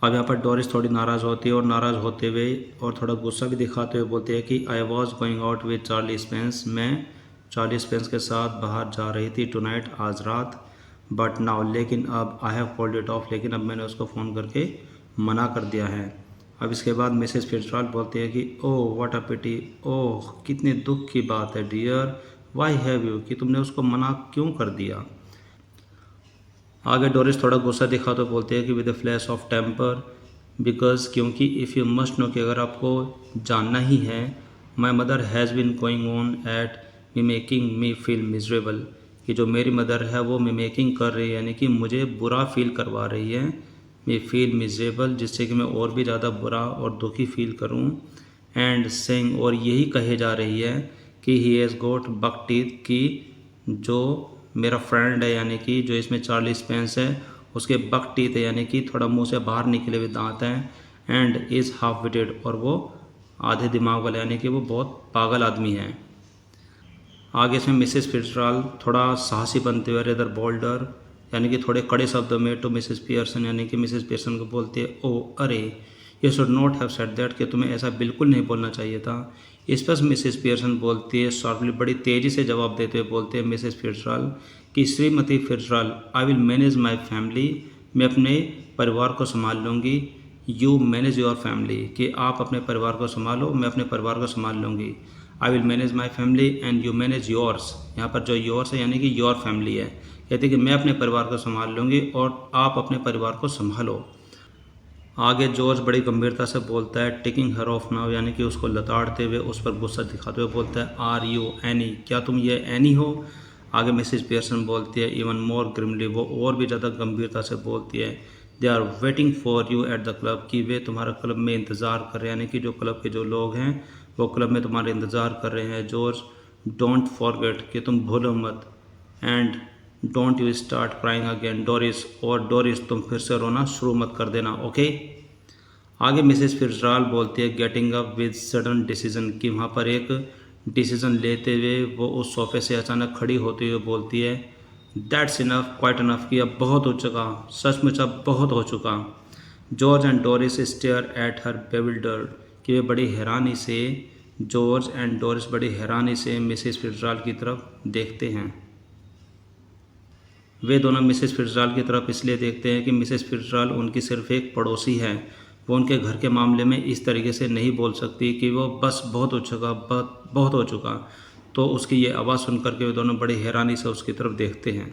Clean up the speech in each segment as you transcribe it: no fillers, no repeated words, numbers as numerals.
अब यहाँ पर डोरिस थोड़ी नाराज़ होती है और नाराज़ होते हुए और थोड़ा गुस्सा भी दिखाते हुए बोलती है कि I was going out with Charlie Spence, मैं चार्ली स्पेंस के साथ बाहर जा रही थी टुनाइट, आज रात, बट नाउ, लेकिन अब I have called it of, लेकिन अब मैंने उसको फ़ोन करके मना कर दिया है। अब इसके बाद मिसेस फिट्जराल्ड बोलती है कि ओह व्हाट अ पिटी, ओह कितने दुख की बात है डियर, वाई हैव यू, कि तुमने उसको मना क्यों कर दिया। आगे डोरिस थोड़ा गुस्सा दिखा तो बोलते हैं कि with a flash of temper, because, क्योंकि, इफ़ यू मस्ट नो, कि अगर आपको जानना ही है, my mother has been going on at me making me feel miserable, कि जो मेरी मदर है वो मी मेकिंग कर रही है, यानी कि मुझे बुरा फील करवा रही है, मी फील मिजरेबल, जिससे कि मैं और भी ज़्यादा बुरा और दुखी फील करूँ, एंड सेइंग, और यही कहे जा रही है कि he has got buck teeth, की जो मेरा फ्रेंड है, यानी कि जो इसमें चार्ली स्पेंस है, उसके बक टीथ है, यानी कि थोड़ा मुंह से बाहर निकले हुए दांत हैं, एंड इज़ हाफ विटेड, और वो आधे दिमाग वाला, यानी कि वो बहुत पागल आदमी है। आगे इसमें मिसेस फिट्जराल्ड थोड़ा साहसी बनते हुए रेदर बोल्डर, यानी कि थोड़े कड़े शब्दों में टू मिसेस पियर्सन, यानी कि मिसेस पियर्सन को बोलती है, ओ अरे, you should not have said that, कि तुम्हें ऐसा बिल्कुल नहीं बोलना चाहिए था। इस पर मिसेस पियर्सन बोलती है शार्पली, बड़ी तेज़ी से जवाब देते हुए बोलते हैं मिसेस फिट्जराल्ड कि Shrimati Fitzgerald, I will manage my family, मैं अपने परिवार को संभाल लूँगी, यू मैनेज योर फैमिली, कि आप अपने परिवार को संभालो, मैं अपने परिवार को संभाल लूँगी। I will manage my family and you manage yours, यहाँ पर जो योर्स है यानी कि योर फैमिली है, कहते हैं कि मैं अपने परिवार को संभाल लूँगी और आप अपने परिवार को संभालो। आगे जॉर्ज बड़ी गंभीरता से बोलता है टेकिंग हर ऑफ नाउ, यानी कि उसको लताड़ते हुए उस पर गुस्सा दिखाते हुए बोलता है, आर यू एनी, क्या तुम ये एनी हो। आगे मिसेस पियर्सन बोलती है इवन मोर ग्रिमली, वो और भी ज़्यादा गंभीरता से बोलती है, they are waiting for you at the club, कि वे तुम्हारा क्लब में इंतज़ार कर रहे हैं, यानी कि जो क्लब के जो लोग हैं वो क्लब में तुम्हारे इंतज़ार कर रहे हैं। जॉर्ज, डोंट फॉरगेट, कि तुम भूलो मत, and don't you start crying again Doris, और डोरिस तुम फिर से रोना शुरू मत कर देना, ओके। आगे मिसेस फिट्जराल्ड बोलती है getting up with sudden decision, कि वहाँ पर एक डिसीजन लेते हुए वो उस सोफे से अचानक खड़ी होती हुई बोलती है, दैट्स इनफ, क्वाइट इनफ, कि अब बहुत हो चुका, सचमुच अब बहुत हो चुका। George and Doris stare at her bewildered, कि वे बड़ी हैरानी से, जॉर्ज एंड डोरिस बड़ी हैरानी से मिसेस फिट्जराल्ड की तरफ देखते हैं। वे दोनों मिसेस फिट्जराल्ड की तरफ इसलिए देखते हैं कि मिसेस फिट्जराल्ड उनकी सिर्फ एक पड़ोसी है, वो उनके घर के मामले में इस तरीके से नहीं बोल सकती कि वो बस बहुत हो चुका, बहुत हो चुका। तो उसकी ये आवाज़ सुनकर के वे दोनों बड़ी हैरानी से उसकी तरफ देखते हैं।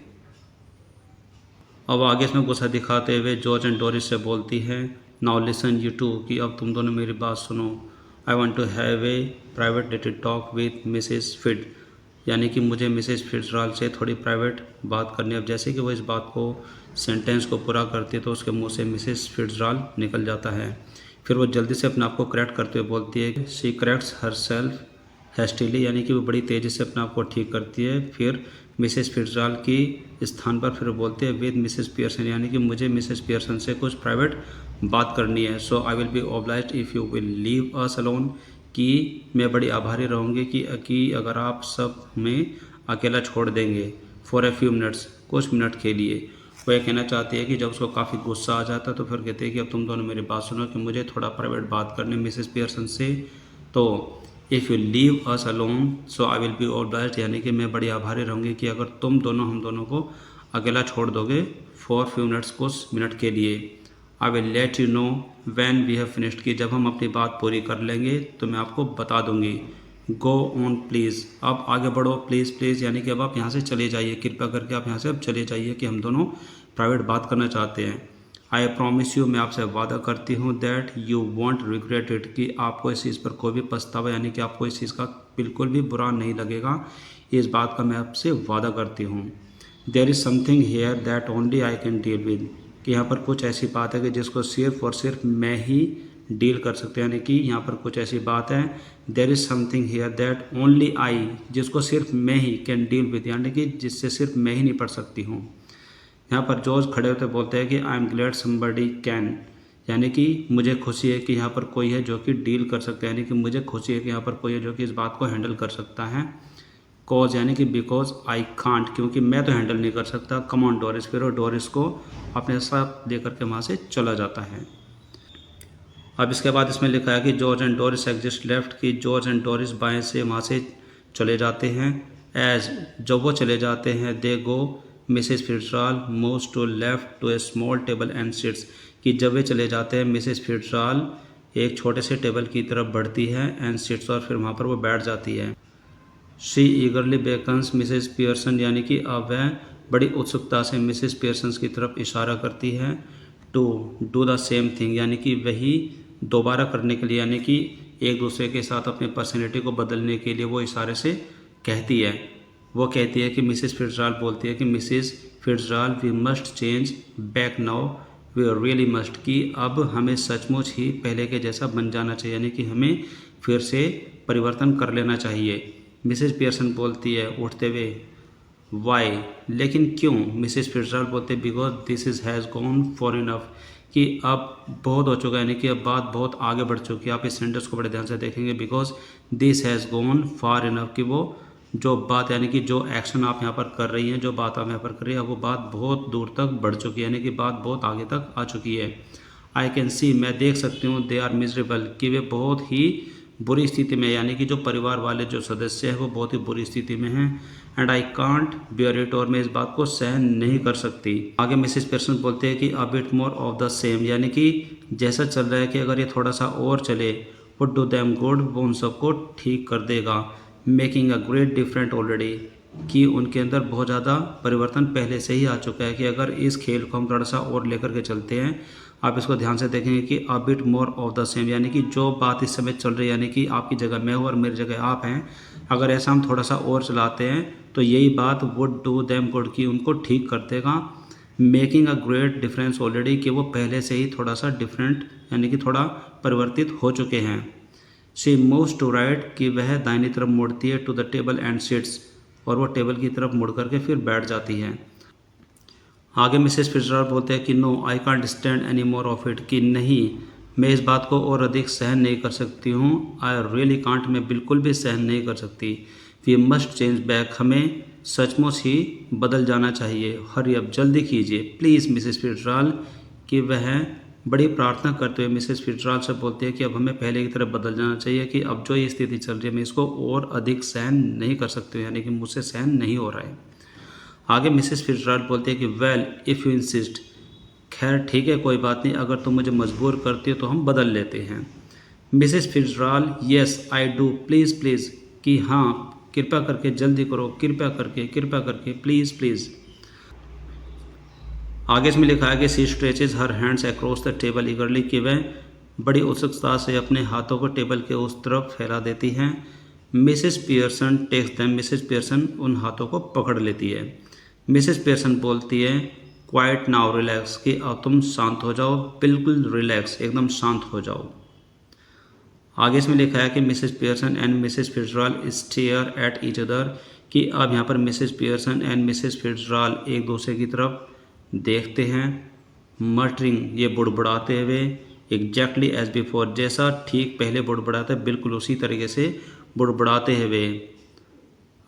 अब आगे इसमें गुस्सा दिखाते हुए जॉर्ज एंड डोरिस से बोलती है, नाउ लिसन यू टू, कि अब तुम दोनों मेरी बात सुनो, I want to have a private little talk with Mrs Fit, यानी कि मुझे मिसेस फिट्जराल्ड से थोड़ी प्राइवेट बात करनी है। अब जैसे कि वो इस बात को, सेंटेंस को पूरा करती है तो उसके मुंह से मिसेस फिट्जराल्ड निकल जाता है। फिर वो जल्दी से अपने आप को करेक्ट करते हुए बोलती है, शी करेक्ट्स हर सेल्फ हैस्टिली, यानी कि वो बड़ी तेज़ी से अपने आप को ठीक करती है। फिर मिसेस फिट्जराल्ड की स्थान पर फिर बोलते हैं विद मिसेस पियर्सन, यानी कि मुझे मिसेस पियर्सन से कुछ प्राइवेट बात करनी है। So I will be obliged if you will leave us alone, कि मैं बड़ी आभारी रहूँगी कि अगर आप सब में अकेला छोड़ देंगे, फॉर ए फ्यू मिनट्स, कुछ मिनट के लिए। वो ये कहना चाहती है कि जब उसको काफ़ी गुस्सा आ जाता है तो फिर कहते हैं कि अब तुम दोनों मेरी बात सुनो, कि मुझे थोड़ा प्राइवेट बात करनी है मिसेस पियर्सन से। तो if you leave us alone so I will be obliged, यानी कि मैं बड़ी आभारी रहूँगी कि अगर तुम दोनों हम दोनों को अकेला छोड़ दोगे फॉर फ्यू मिनट्स, कुछ मिनट के लिए। I will let you know when we have finished, की जब हम अपनी बात पूरी कर लेंगे तो मैं आपको बता दूंगी। गो ऑन प्लीज़, अब आगे बढ़ो प्लीज़, प्लीज़, यानी कि अब आप यहाँ से चले जाइए, कृपया करके आप यहाँ से अब चले जाइए कि हम दोनों प्राइवेट बात करना चाहते हैं। आई प्रॉमिस यू, मैं आपसे वादा करती हूँ, that you want regret it, कि आपको इस चीज़ पर कोई भी पछतावा, यानी कि आपको इस चीज़ का बिल्कुल भी बुरा नहीं लगेगा, इस बात का मैं आपसे वादा करती हूँ। There is something here that only I can deal with, कि यहाँ पर कुछ ऐसी बात है कि जिसको सिर्फ और सिर्फ मैं ही डील कर सकते हैं, यानी कि यहाँ पर कुछ ऐसी बात है, there is something here that only I, जिसको सिर्फ मैं ही कैन डील विद, यानी कि जिससे सिर्फ मैं ही निपट सकती हूँ। यहाँ पर जॉर्ज खड़े होते बोलते हैं कि I am glad somebody can, यानी कि मुझे खुशी है कि यहाँ पर कोई है जो कि डील कर सकता है, यानी कि मुझे खुशी है कि यहाँ पर कोई है जो कि इस बात को हैंडल कर सकता है। कॉज, यानी कि बिकॉज आई कांट, क्योंकि मैं तो हैंडल नहीं कर सकता। कम ऑन डोरिस, फिर वो डोरिस को अपने साथ लेकर के वहाँ से चला जाता है। अब इसके बाद इसमें लिखा है कि George and Doris exist left, कि जॉर्ज एंड डोरिस बाएं से वहाँ से चले जाते हैं। एज जब वो चले जाते हैं, they go Mrs Fitzgerald moves to left to a small table and sits, कि जब वे चले जाते हैं मिसेस फिट्जराल्ड एक छोटे से टेबल की तरफ बढ़ती है एंड सिट्स, और फिर वहाँ पर वो बैठ जाती है। शी ईगरली बेकन्स मिसेस पियर्सन, यानी कि अब वह बड़ी उत्सुकता से मिसेस पियर्सन की तरफ इशारा करती है। To do the same thing, यानी कि वही दोबारा करने के लिए, यानी कि एक दूसरे के साथ अपने पर्सनैलिटी को बदलने के लिए वो इशारे से कहती है। वो कहती है कि मिसेस फिट्जराल्ड बोलती है कि Mrs Fitzgerald we must change back now, we really must, कि अब हमें सचमुच ही पहले के जैसा बन जाना चाहिए, यानी कि हमें फिर से परिवर्तन कर लेना चाहिए। मिसेस पियर्सन बोलती है उठते हुए, वाई, लेकिन क्यों? मिसेस फिट्जराल्ड बोलते हैं because this is has gone for enough, कि अब बहुत हो चुका है, यानी कि अब बात बहुत आगे बढ़ चुकी है। आप इस सेंटेंस को बड़े ध्यान से देखेंगे, because this has gone far enough, कि वो जो बात, यानी कि जो एक्शन आप यहाँ पर कर रही हैं, जो बात आप यहाँ पर कर रही हैं, वो बात बहुत दूर तक बढ़ चुकी है, यानी कि बात बहुत आगे तक आ चुकी है। आई कैन सी, मैं देख सकती हूँ, दे आर मिजरेबल, कि वे बहुत ही बुरी स्थिति में, यानी कि जो परिवार वाले जो सदस्य हैं वो बहुत ही बुरी स्थिति में हैं। And I can't bear it, और मैं इस बात को सहन नहीं कर सकती। आगे मिसेस पियर्सन बोलते हैं कि a bit more of the same, यानी कि जैसा चल रहा है कि अगर ये थोड़ा सा और चले, वुड डू देम गुड, वो उन सबको ठीक कर देगा। Making a great different already, कि उनके अंदर बहुत ज़्यादा परिवर्तन पहले से ही आ चुका है, कि अगर इस खेल को हम थोड़ा सा और लेकर के चलते हैं, आप इसको ध्यान से देखेंगे कि a bit more of the same, यानी कि जो बात इस समय चल रही है, यानी कि आपकी जगह मैं हूँ और मेरी जगह आप हैं, अगर ऐसा हम थोड़ा सा और चलाते हैं तो यही बात वुड डू देम गुड, की उनको ठीक कर देगा। Making a great difference already, कि वो पहले से ही थोड़ा सा डिफरेंट, यानी कि थोड़ा परिवर्तित हो चुके हैं। शी मूव्स टू राइट, कि वह दाहिनी तरफ मुड़ती है, to the table and sits, और वो टेबल की तरफ मुड़ करके फिर बैठ जाती है। आगे मिसेस फिट्जराल्ड बोलते हैं कि no I can't stand any more of it, कि नहीं, मैं इस बात को और अधिक सहन नहीं कर सकती हूँ। आई रियली कांट, मैं बिल्कुल भी सहन नहीं कर सकती। वी मस्ट चेंज बैक, हमें सचमुच ही बदल जाना चाहिए। हरी अब जल्दी कीजिए प्लीज़ मिसेस फिट्जराल्ड, कि वह बड़ी प्रार्थना करते हुए मिसेस फिट्जराल्ड से बोलते हैं कि अब हमें पहले की तरफ बदल जाना चाहिए, कि अब जो ये स्थिति चल रही है मैं इसको और अधिक सहन नहीं कर सकती हूँ, यानी कि मुझसे सहन नहीं हो रहा है। आगे मिसेस फिट्जराल्ड बोलते हैं कि वेल इफ़ यू इंसिस्ट, खैर ठीक है कोई बात नहीं, अगर तुम मुझे मजबूर करती हो तो हम बदल लेते हैं। Mrs Fitzgerald, yes I do, please please, कि हाँ कृपया करके जल्दी करो, कृपया करके प्लीज़ प्लीज़। आगे इसमें लिखा है कि she stretches her hands across the table eagerly, कि वह बड़ी उत्सुकता से अपने हाथों को टेबल के उस तरफ फैला देती हैं। Mrs Pearson takes them, Mrs Pearson उन हाथों को पकड़ लेती है। मिसेस पियर्सन बोलती है क्वाइट नाउ रिलैक्स, कि अब तुम शांत हो जाओ, बिल्कुल रिलैक्स, एकदम शांत हो जाओ। आगे इसमें लिखा है कि Mrs Pearson and Mrs Fitzgerald stare at each other, कि अब यहाँ पर Mrs Pearson and Mrs Fitzgerald एक दूसरे की तरफ देखते हैं। मटरिंग, ये बुड़बुड़ाते हुए, एग्जैक्टली एज बिफोर, जैसा ठीक पहले बुड़बुड़ाते बिल्कुल उसी तरीके से बुड़बुड़ाते हुए।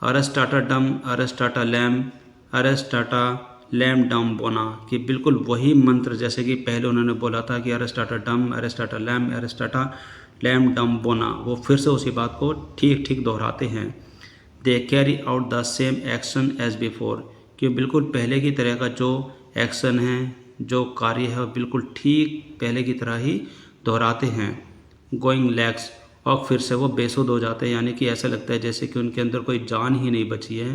अरस्टाटा डम अरस्टाटा लैम, अरस्टाटा लैम डम बोना, कि बिल्कुल वही मंत्र जैसे कि पहले उन्होंने बोला था कि अरस्टाटा डम अरस्टाटा लैम अरस्टाटा लैम डम बोना, वो फिर से उसी बात को ठीक ठीक दोहराते हैं। They carry out the same action as before, कि बिल्कुल पहले की तरह का जो एक्शन है, जो कार्य है, बिल्कुल ठीक पहले की तरह ही दोहराते हैं। गोइंग लैक्स, और फिर से वो बेसुध हो जाते हैं, यानी कि ऐसा लगता है जैसे कि उनके अंदर कोई जान ही नहीं बची है।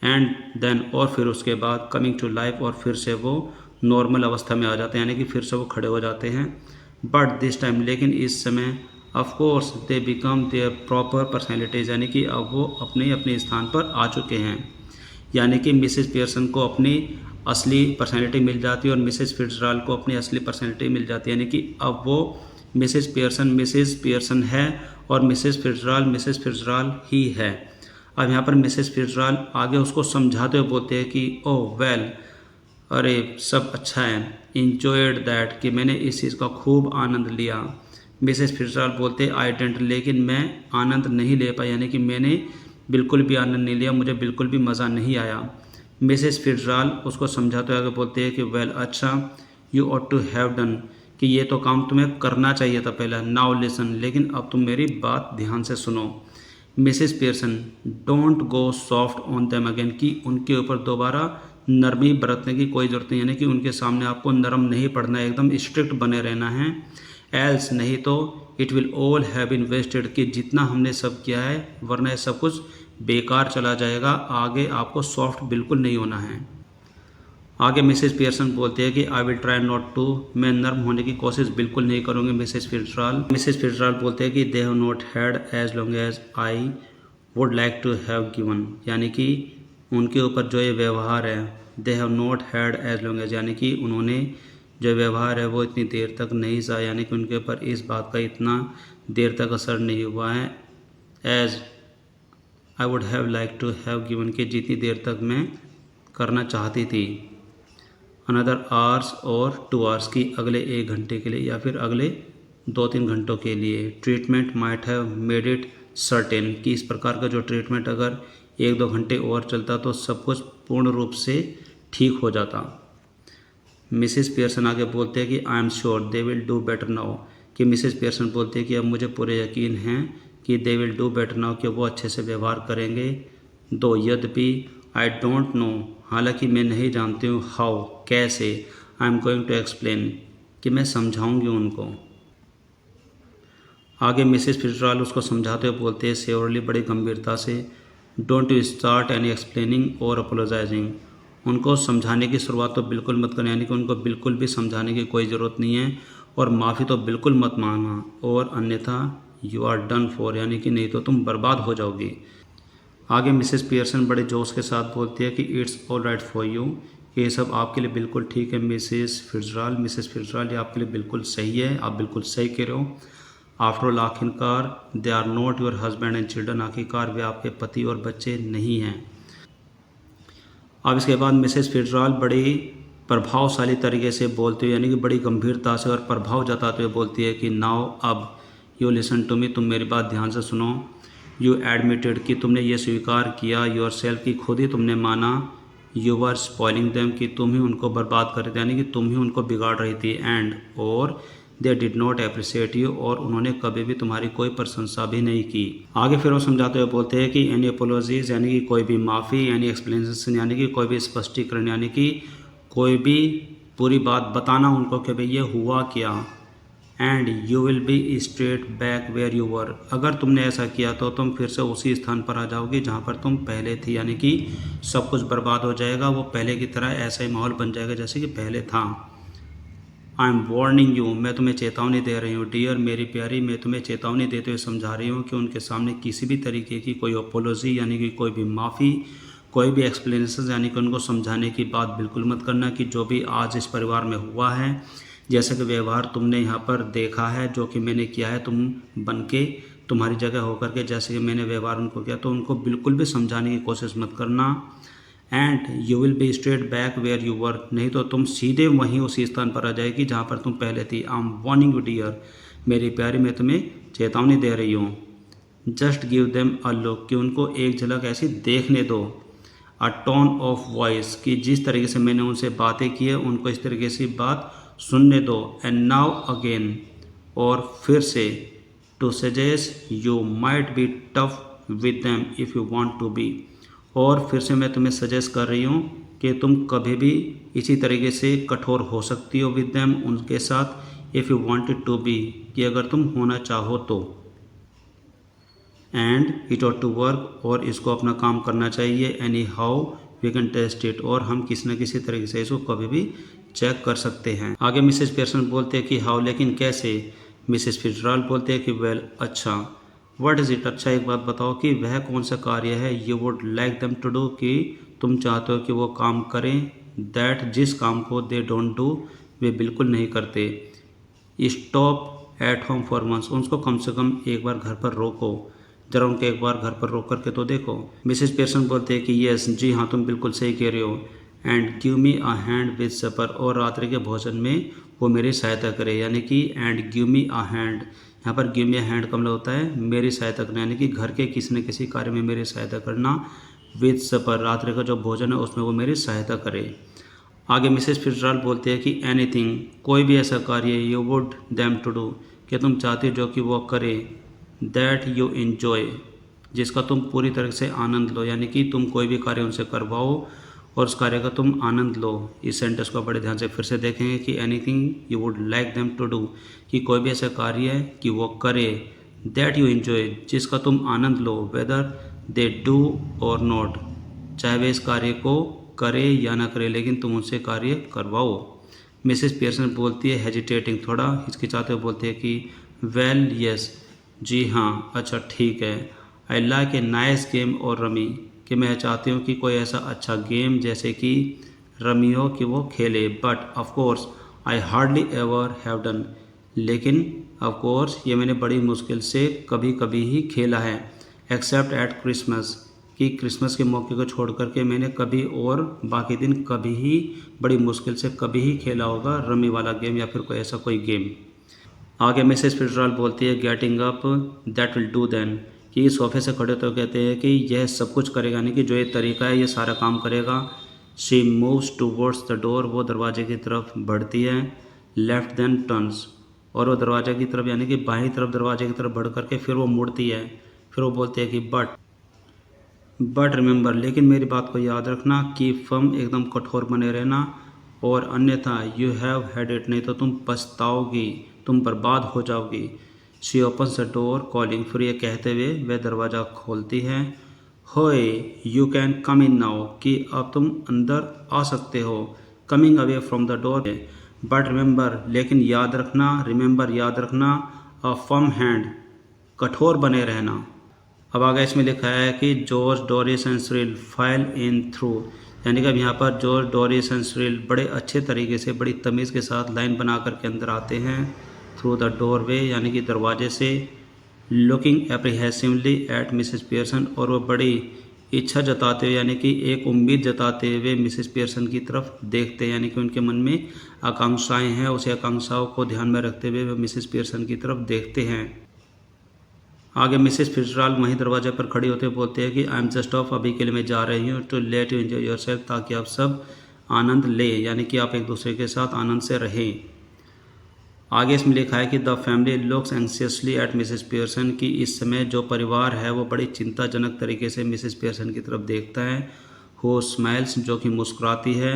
एंड देन, और फिर उसके बाद कमिंग टू लाइफ, और फिर से वो नॉर्मल अवस्था में आ जाते हैं, यानी कि फिर से वो खड़े हो जाते हैं। बट दिस टाइम, लेकिन इस समय, of course they become their proper personalities, यानी कि अब वो अपने अपने स्थान पर आ चुके हैं। यानी कि मिसेस पियर्सन को अपनी असली पर्सनैलिटी मिल जाती है और मिसेस फिट्जराल्ड को अपनी असली पर्सनैलिटी मिल जाती है, यानी कि अब वो मिसेस पियर्सन है और मिसेस फिट्जराल्ड ही है। अब यहाँ पर मिसेस फिट्जराल्ड आगे उसको समझाते हुए बोलते हैं कि ओह वेल, अरे सब अच्छा है, इंजॉयड दैट, कि मैंने इस चीज़ का खूब आनंद लिया। मिसेस फिट्जराल्ड बोलते आई डेंट, लेकिन मैं आनंद नहीं ले पाई, यानी कि मैंने बिल्कुल भी आनंद नहीं लिया, मुझे बिल्कुल भी मज़ा नहीं आया। मिसेस फिट्जराल्ड उसको समझाते हुए आगे बोलते हैं कि वेल अच्छा, you ought to have done, कि ये तो काम तुम्हें करना चाहिए था पहले। नाउ लिसन, लेकिन अब तुम मेरी बात ध्यान से सुनो। Mrs Pearson, don't go soft on them again, कि उनके ऊपर दोबारा नरमी बरतने की कोई ज़रूरत नहीं, यानी कि उनके सामने आपको नरम नहीं पड़ना है, एकदम स्ट्रिक्ट बने रहना है। एल्स, नहीं तो it will all have been wasted, कि जितना हमने सब किया है वरना ये सब कुछ बेकार चला जाएगा। आगे आपको सॉफ्ट बिल्कुल नहीं होना है। आगे मिसेस पियर्सन बोलते हैं कि I will try not to, मैं नर्म होने की कोशिश बिल्कुल नहीं करूँगी मिसेस फिट्जराल्ड बोलते हैं कि they have not had as long as I would like to have given, यानी कि उनके ऊपर जो ये व्यवहार है, they have not had as long as, यानी कि उन्होंने जो व्यवहार है वो इतनी देर तक नहीं सहा, यानी कि उनके ऊपर इस बात का इतना देर तक असर नहीं हुआ है। As I would have like to have given, कि जितनी देर तक मैं करना चाहती थी। अनदर आवर्स और 2 आवर्स, की अगले 1 घंटे के लिए या फिर अगले 2-3 घंटों के लिए। Treatment might have made it certain, कि इस प्रकार का जो ट्रीटमेंट अगर 1-2 घंटे और चलता तो सब कुछ पूर्ण रूप से ठीक हो जाता। मिसेस पियर्सन आगे बोलते हैं कि I am sure they will do better now, कि मिसेस पियर्सन बोलते हैं कि अब मुझे पूरे यकीन है कि they will do better now, कि वो अच्छे से व्यवहार करेंगे। दो यद्यपि आई डोंट नो, हालांकि मैं नहीं जानती हूँ, हाउ, कैसे, I am going to explain, कि मैं समझाऊंगी उनको। आगे मिसेस फिट्जराल्ड उसको समझाते हुए बोलते हैं सेवरली, बड़ी गंभीरता से, don't you start any explaining और अपोलोजाइजिंग, उनको समझाने की शुरुआत तो बिल्कुल मत करना, यानी कि उनको बिल्कुल भी समझाने की कोई ज़रूरत नहीं है, और माफ़ी तो बिल्कुल मत मांगना, और अन्यथा यू आर डन फॉर, यानी कि नहीं तो तुम बर्बाद हो जाओगी। आगे मिसेस पियर्सन बड़े जोश के साथ बोलती है कि it's all right for you, ये सब आपके लिए बिल्कुल ठीक है मिसेस फिट्जराल्ड, ये आपके लिए बिल्कुल सही है, आप बिल्कुल सही कह रहे हो। आफ्टर ऑल, आखिरकार they are not your husband and children, आखिरकार वे आपके पति और बच्चे नहीं हैं। अब इसके बाद मिसेस फिट्जराल्ड बड़ी प्रभावशाली तरीके से बोलती है, यानी कि बड़ी गंभीरता से और प्रभाव जताते हुए बोलती है कि नाउ, अब, यू लिसन टू मी, तुम मेरी बात ध्यान से सुनो। यू एडमिटेड, कि तुमने ये स्वीकार किया, योर सेल्फ, की खुद ही तुमने माना, यू वर स्पॉइलिंग देम, कि तुम ही उनको बर्बाद कर रही थी, यानी कि तुम ही उनको बिगाड़ रही थी। एंड और they did not appreciate you, और उन्होंने कभी भी तुम्हारी कोई प्रशंसा भी नहीं की। आगे फिर वो समझाते हुए बोलते हैं कि एनी अपोलॉजीज, यानी कि कोई भी माफ़ी, एनी एक्सप्लेनेशन, यानी कि कोई भी स्पष्टीकरण, यानी कि कोई भी पूरी बात बताना उनको कि भाई ये हुआ क्या। And you will be straight back where you were, अगर तुमने ऐसा किया तो तुम फिर से उसी स्थान पर आ जाओगी जहाँ पर तुम पहले थी, यानी कि सब कुछ बर्बाद हो जाएगा, वो पहले की तरह ऐसा ही माहौल बन जाएगा जैसे कि पहले था। आई एम वार्निंग यू, मैं तुम्हें चेतावनी दे रही हूँ। डियर, मेरी प्यारी, मैं तुम्हें चेतावनी देते हुए समझा रही हूँ कि उनके सामने किसी भी तरीके की कोई अपोलॉजी, यानी कि कोई भी माफ़ी, कोई भी एक्सप्लेनेशन, यानी कि उनको समझाने की बात बिल्कुल मत करना, कि जो भी आज इस परिवार में हुआ है, जैसा कि व्यवहार तुमने यहाँ पर देखा है, जो कि मैंने किया है, तुम बन के, तुम्हारी जगह होकर के, जैसे कि मैंने व्यवहार उनको किया, तो उनको बिल्कुल भी समझाने की कोशिश मत करना। And you will be straight back where you were, नहीं तो तुम सीधे वहीं उसी स्थान पर आ जाएगी जहाँ पर तुम पहले थी। I am warning you dear, मेरी प्यारी, मैं तुम्हें चेतावनी दे रही हूँ। Just give them a look, कि उनको एक झलक ऐसी देखने दो। अ टोन ऑफ वॉइस, कि जिस तरीके से मैंने उनसे बातें की है उनको इस तरीके से बात सुनने दो। एंड नाउ अगेन, और फिर से, to suggest you might be tough with them if you want to be, और फिर से मैं तुम्हें सजेस्ट कर रही हूँ कि तुम कभी भी इसी तरीके से कठोर हो सकती हो विद दैम, उनके साथ, if you wanted to be, कि अगर तुम होना चाहो तो। And it ought to work, और इसको अपना काम करना चाहिए। Anyhow we can test it, और हम किसी न किसी तरीके से इसको कभी भी चेक कर सकते हैं। आगे मिसेस पियर्सन बोलते हैं कि हाउ, लेकिन कैसे। मिसेस फिट्जराल्ड बोलते हैं कि वेल, अच्छा। व्हाट इज़ इट, अच्छा एक बात बताओ कि वह कौन सा कार्य है, you would like them to do, कि तुम चाहते हो कि वो काम करें, दैट, जिस काम को दे डोंट डू, वे बिल्कुल नहीं करते। Stop at home for once, उसको कम से कम एक बार घर पर रोको, जरा उनको एक बार घर पर रोक करके तो देखो। मिसेस पियर्सन बोलते हैं कि यस, जी हाँ, तुम बिल्कुल सही कह रहे हो। And give me a hand with supper, और रात्रि के भोजन में वो मेरी सहायता करे, यानी कि and give me a hand, यहाँ पर गिव मी अ हैंड कम होता है मेरी सहायता करना, यानी कि घर के किसी न किसी कार्य में मेरी सहायता करना। विद सपर, रात्रि का जो भोजन है उसमें वो मेरी सहायता करे। आगे मिसेस फिट्जराल्ड बोलते हैं कि एनीथिंग, कोई भी ऐसा कार्य you would them to do, कि तुम चाहते हो जो कि वो करे, दैट यू इन्जॉय, जिसका तुम पूरी तरह से आनंद लो, यानी कि तुम कोई भी कार्य उनसे करवाओ और उस कार्य का तुम आनंद लो। इस सेंटेंस को बड़े ध्यान से फिर से देखेंगे कि anything you would like them to do, कि कोई भी ऐसा कार्य है कि वो करे, दैट यू इन्जॉय, जिसका तुम आनंद लो, वेदर दे डू और नॉट, चाहे वे इस कार्य को करे या ना करे, लेकिन तुम उनसे कार्य करवाओ। मिसेस पियर्सन बोलती है हेजिटेटिंग, थोड़ा हिचकिचाते हुए बोलती है कि वेल यस, जी हाँ, अच्छा ठीक है, I like a nice game और रमी, कि मैं चाहती हूँ कि कोई ऐसा अच्छा गेम जैसे कि रमी हो कि वो खेले, but of course I hardly ever have done, लेकिन ऑफ कोर्स ये मैंने बड़ी मुश्किल से कभी कभी ही खेला है, एक्सेप्ट एट क्रिसमस, कि क्रिसमस के मौके को छोड़ करके मैंने कभी और बाकी दिन कभी ही, बड़ी मुश्किल से कभी ही खेला होगा रमी वाला गेम या फिर कोई ऐसा कोई गेम। आगे मिसेस फिट्जराल्ड बोलती है getting up that will do then, कि सोफे से खड़े तो कहते हैं कि यह सब कुछ करेगा, यानी कि जो ये तरीका है ये सारा काम करेगा। She moves towards the door, वो दरवाजे की तरफ बढ़ती है। लेफ्ट देन टर्न्स, और वो दरवाजे की तरफ यानी कि बाईं तरफ दरवाजे की तरफ बढ़ करके फिर वो मुड़ती है। फिर वो बोलती है कि बट रिमेंबर, लेकिन मेरी बात को याद रखना, कि फर्म, एकदम कठोर बने रहना, और अन्यथा यू हैव हैड इट, नहीं तो तुम पछताओगी, तुम बर्बाद हो जाओगी। She opens the door calling, फिर ये कहते हुए वह दरवाज़ा खोलती है। होए you can come in now, कि अब तुम अंदर आ सकते हो। Coming away from the door, but remember, लेकिन याद रखना, रिमेंबर याद रखना, अ फर्म हैंड, कठोर बने रहना। अब आगे इसमें लिखा है कि George, Doris and Cyril file in through, यानी कि अब यहाँ पर जॉर्ज, डोरिस एंड सिरिल बड़े अच्छे तरीके से, बड़ी तमीज़ के साथ लाइन बना करके अंदर आते हैं। थ्रू द डोरवे, यानी कि दरवाजे से। लुकिंग एप्रीहेसिवली एट मिसेस पियर्सन, और वो बड़ी इच्छा जताते हुए, यानी कि एक उम्मीद जताते हुए मिसेस पियर्सन की तरफ देखते हैं, यानी कि उनके मन में आकांक्षाएं हैं, उसे आकांक्षाओं को ध्यान में रखते हुए वे मिसेस पियर्सन की तरफ देखते हैं। आगे मिसेस फिट्जराल्ड वहीं दरवाजे पर खड़ी होते बोलते हैं कि आई एम जस्ट ऑफ, अभी के लिए मैं जा रही हूँ, to let you enjoy yourself, ताकि आप सब आनंद ले, यानी कि आप एक दूसरे के साथ आनंद से रहें। आगे इसमें लिखा है कि the family looks anxiously at Mrs Pearson, की इस समय जो परिवार है वो बड़ी चिंताजनक तरीके से मिसेस पियर्सन की तरफ देखता है। हो स्माइल्स, जो कि मुस्कुराती है।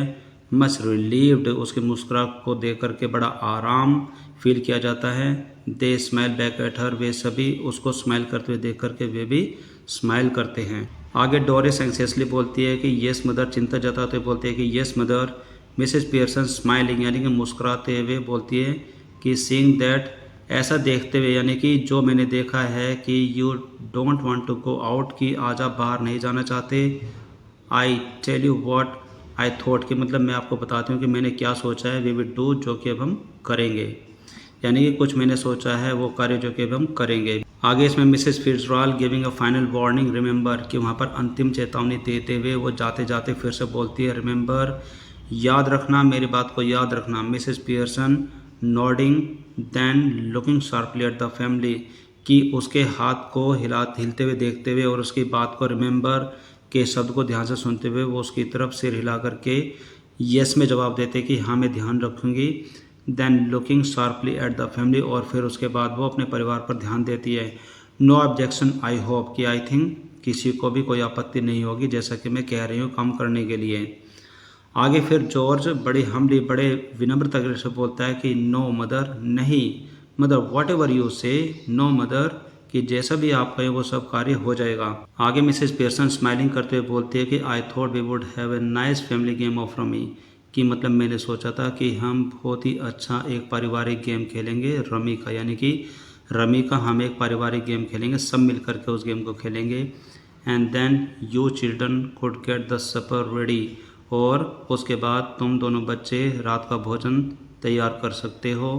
मच रिलीव्ड, उसके मुस्कुराहट को देख करके बड़ा आराम फील किया जाता है। दे स्माइल बैक एट हर, वे सभी उसको स्माइल करते हुए देख करके वे भी स्माइल करते हैं। आगे डोरिस एंग्शियसली बोलती है कि येस मदर, चिंता जताते हुए बोलती है कि yes mother. Mrs Pearson smiling, यानी कि मुस्कुराते हुए बोलती है कि सीइंग दैट, ऐसा देखते हुए, यानी कि जो मैंने देखा है कि you don't want to go out, कि आज आप बाहर नहीं जाना चाहते। I tell you what I thought, कि मतलब मैं आपको बताती हूँ कि मैंने क्या सोचा है। वी विल डू, जो कि अब हम करेंगे, यानी कि कुछ मैंने सोचा है वो कार्य जो कि अब हम करेंगे। आगे इसमें Mrs Fitzgerald giving a final warning remember, कि वहाँ पर अंतिम चेतावनी देते हुए वो जाते जाते फिर से बोलती है रिमेंबर, याद रखना, मेरी बात को याद रखना। Mrs Pearson nodding then looking sharply at the family, कि उसके हाथ को हिलते हुए देखते हुए और उसकी बात को, रिमेंबर के शब्द को ध्यान से सुनते हुए वो उसकी तरफ सिर हिला करके यस में जवाब देते कि हाँ मैं ध्यान रखूँगी। Then looking sharply at the family, और फिर उसके बाद वो अपने परिवार पर ध्यान देती है। नो ऑब्जेक्शन आई होप, कि आई थिंक किसी को भी कोई आपत्ति नहीं होगी, जैसा कि मैं कह रही हूँ काम करने के लिए। आगे फिर जॉर्ज बड़ी हम्बली, बड़े विनम्र तरीके से बोलता है कि नो मदर, नहीं मदर, वॉट एवर यू से, नो मदर, कि जैसा भी आप कहें वो सब कार्य हो जाएगा। आगे मिसेस पियर्सन स्माइलिंग करते हुए बोलती है कि I thought we would have a nice family game of rummy, कि मतलब मैंने सोचा था कि हम बहुत ही अच्छा एक पारिवारिक गेम खेलेंगे रमी का, यानी कि रमी का हम एक पारिवारिक गेम खेलेंगे, सब मिल करके उस गेम को खेलेंगे। And then you children could get the supper ready, और उसके बाद तुम दोनों बच्चे रात का भोजन तैयार कर सकते हो।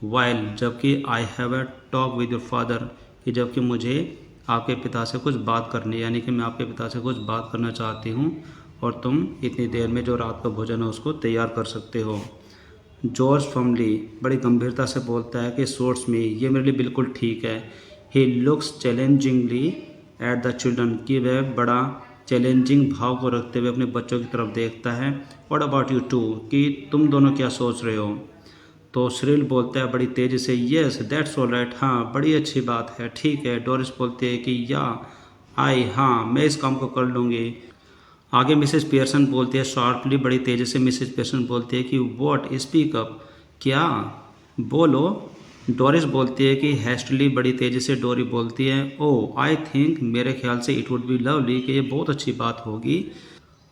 वाइल, जबकि I have a talk with your father, कि जबकि मुझे आपके पिता से कुछ बात करनी, यानी कि मैं आपके पिता से कुछ बात करना चाहती हूँ और तुम इतनी देर में जो रात का भोजन है उसको तैयार कर सकते हो। जॉर्ज फर्मली बड़ी गंभीरता से बोलता है कि सोर्स में, ये मेरे लिए बिल्कुल ठीक है। He looks challengingly at the children, कि वह बड़ा चैलेंजिंग भाव को रखते हुए अपने बच्चों की तरफ देखता है। व्हाट अबाउट यू टू, कि तुम दोनों क्या सोच रहे हो। तो सिरिल बोलता है बड़ी तेज़ी से, येस दैट्स ऑल राइट, हाँ बड़ी अच्छी बात है, ठीक है। डोरिस बोलती है कि या आई, हाँ मैं इस काम को कर लूँगी। आगे मिसेस पियर्सन बोलती है शार्पली, बड़ी तेज़ी से मिसेस पियर्सन बोलती है कि व्हाट, स्पीक अप, क्या, बोलो। डोरिस बोलती है कि हैस्टली, बड़ी तेज़ी से डोरी बोलती है, ओह आई थिंक, मेरे ख्याल से इट वुड बी लवली, कि ये बहुत अच्छी बात होगी।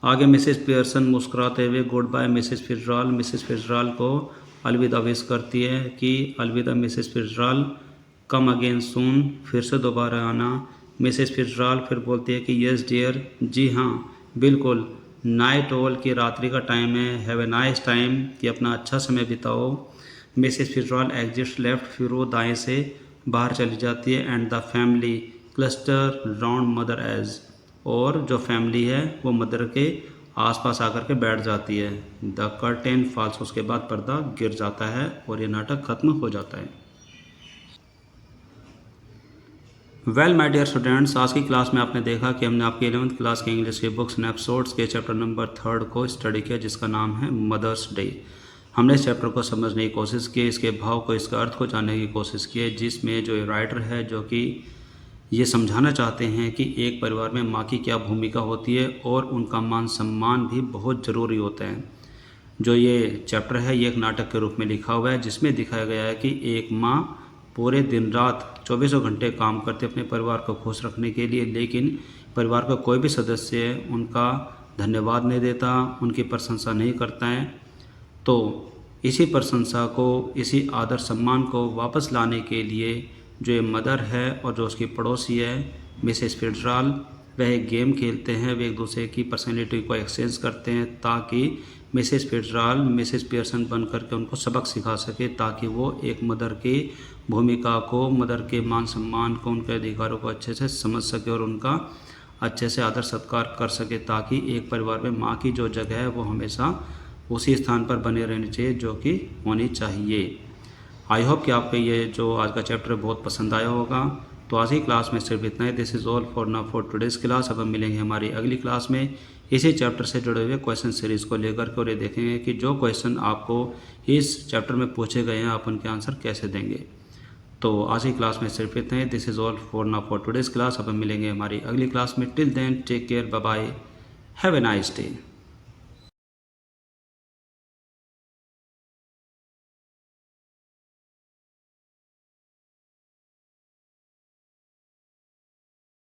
आगे मिसेस पियर्सन मुस्कुराते हुए गुड बाय मिसेस फिजराल को अलविदा विश करती है कि अलविदा मिसेस फिजराल, कम अगेन सून, फिर से दोबारा आना। मिसेस फिजराल फिर बोलती है कि यस डियर, जी हाँ बिल्कुल, नाइट ऑल, की रात्रि का टाइम है, हैव ए नाइस टाइम, कि अपना अच्छा समय बिताओ। मिसेस फिजराल एग्जिट्स लेफ्ट, फिर वो दाएं से बाहर चली जाती है। And the family cluster round mother edge, और जो फैमिली है वो मदर के आसपास आकर के बैठ जाती है। द कर्टेन फॉल्स, उसके बाद पर्दा गिर जाता है और ये नाटक खत्म हो जाता है। वेल माय डियर स्टूडेंट्स, आज की क्लास में आपने देखा कि हमने आपकी 11th क्लास के इंग्लिश की बुक स्नैपशॉट्स के चैप्टर नंबर 3 को स्टडी किया, जिसका नाम है मदर्स डे। हमने इस चैप्टर को समझने की कोशिश की, इसके भाव को, इसका अर्थ को जानने की कोशिश की है, जिसमें जो राइटर है जो कि ये समझाना चाहते हैं कि एक परिवार में माँ की क्या भूमिका होती है और उनका मान सम्मान भी बहुत ज़रूरी होता है। जो ये चैप्टर है ये एक नाटक के रूप में लिखा हुआ है, जिसमें दिखाया गया है कि एक माँ पूरे दिन रात 24 घंटे काम करते अपने परिवार को खुश रखने के लिए, लेकिन परिवार का कोई भी सदस्य उनका धन्यवाद नहीं देता, उनकी प्रशंसा नहीं करता है। तो इसी प्रशंसा को, इसी आदर सम्मान को वापस लाने के लिए जो ये मदर है और जो उसकी पड़ोसी है मिसेस फिजराल, वह एक गेम खेलते हैं, वे एक दूसरे की पर्सनैलिटी को एक्सचेंज करते हैं, ताकि मिसेस फिजराल मिसेस पियर्सन बन करके उनको सबक सिखा सके, ताकि वो एक मदर की भूमिका को, मदर के मान सम्मान को, उनके अधिकारों को अच्छे से समझ सके और उनका अच्छे से आदर सत्कार कर सके, ताकि एक परिवार में माँ की जो जगह है वो हमेशा उसी स्थान पर बने रहनी चाहिए जो कि होनी चाहिए। आई होप कि आपको ये जो आज का चैप्टर बहुत पसंद आया होगा। तो आज की क्लास में सिर्फ इतना ही। This is all for now for today's class. अब हम मिलेंगे हमारी अगली क्लास में इसी चैप्टर से जुड़े हुए क्वेश्चन सीरीज़ को लेकर के, और ये देखेंगे कि जो क्वेश्चन आपको इस चैप्टर में पूछे गए हैं आप उनके आंसर कैसे देंगे। तो आज की क्लास में सिर्फ इतना ही। This is all for now for today's class. अब हम मिलेंगे हमारी अगली क्लास में। Till then take care, bye bye, have a nice day.